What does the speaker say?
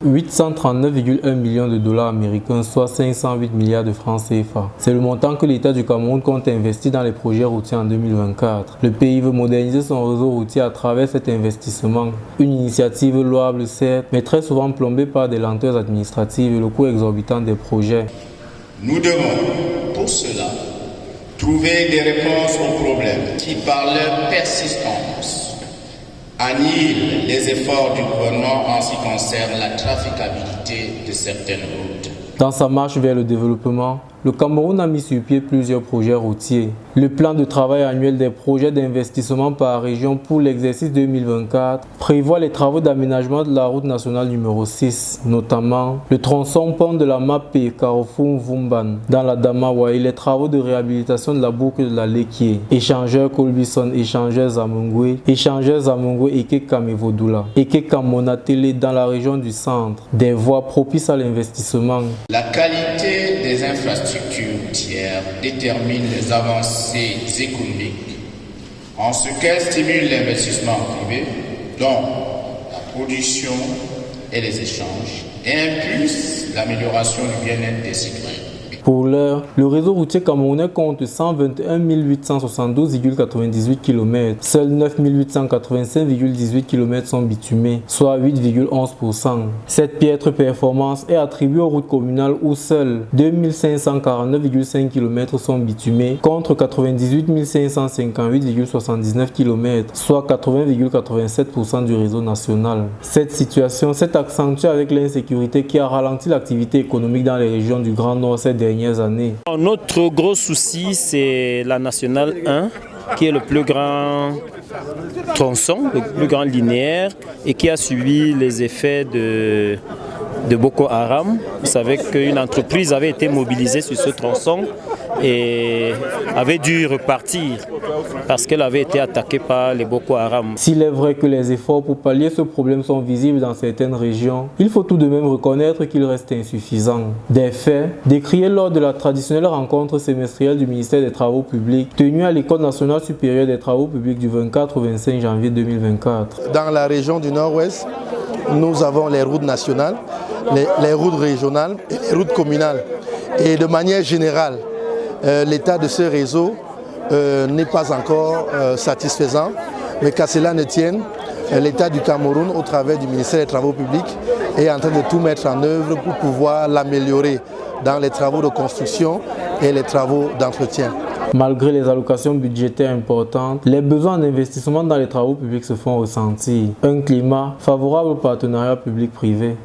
839,1 millions de dollars américains, soit 508 milliards de francs CFA. C'est le montant que l'État du Cameroun compte investir dans les projets routiers en 2024. Le pays veut moderniser son réseau routier à travers cet investissement. Une initiative louable certes, mais très souvent plombée par des lenteurs administratives et le coût exorbitant des projets. Nous devons, pour cela, trouver des réponses aux problèmes qui, par leur persistance, annihilent les efforts du gouvernement en ce qui concerne la traficabilité de certaines routes. Dans sa marche vers le développement, le Cameroun a mis sur pied plusieurs projets routiers. Le plan de travail annuel des projets d'investissement par région pour l'exercice 2024 prévoit les travaux d'aménagement de la route nationale numéro 6, notamment le tronçon pont de la Mapé Carrefour-Vumban dans la Damawa et les travaux de réhabilitation de la boucle de la Lekié, échangeur Colbison, échangeur Zamungwe Eke Kamevodula, Eke Kamonatele dans la région du centre, des voies propices à l'investissement. La qualité des infrastructures routières détermine les avancées économiques en ce qu'elles stimulent l'investissement privé, donc la production et les échanges, et impulsent l'amélioration du bien-être des citoyens. Pour l'heure, le réseau routier camerounais compte 121 872,98 km. Seuls 9 885,18 km sont bitumés, soit 8,11%. Cette piètre performance est attribuée aux routes communales où seuls 2 549,5 km sont bitumés contre 98 558,79 km, soit 80,87% du réseau national. Cette situation s'est accentuée avec l'insécurité qui a ralenti l'activité économique dans les régions du Grand Nord ces dernières années. Notre gros souci, c'est la nationale 1, qui est le plus grand tronçon, le plus grand linéaire, et qui a subi les effets de Boko Haram. Vous savez qu'une entreprise avait été mobilisée sur ce tronçon et avait dû repartir parce qu'elle avait été attaquée par les Boko Haram. S'il est vrai que les efforts pour pallier ce problème sont visibles dans certaines régions, il faut tout de même reconnaître qu'ils restent insuffisants. Des faits décriés lors de la traditionnelle rencontre semestrielle du ministère des Travaux publics tenue à l'École nationale supérieure des travaux publics du 24 au 25 janvier 2024. Dans la région du Nord-Ouest, nous avons les routes nationales, les routes régionales et les routes communales. Et de manière générale, l'état de ce réseau n'est pas encore satisfaisant, mais qu'à cela ne tienne, l'État du Cameroun, au travers du ministère des Travaux publics, est en train de tout mettre en œuvre pour pouvoir l'améliorer dans les travaux de construction et les travaux d'entretien. Malgré les allocations budgétaires importantes, les besoins en investissement dans les travaux publics se font ressentir. Un climat favorable au partenariat public-privé.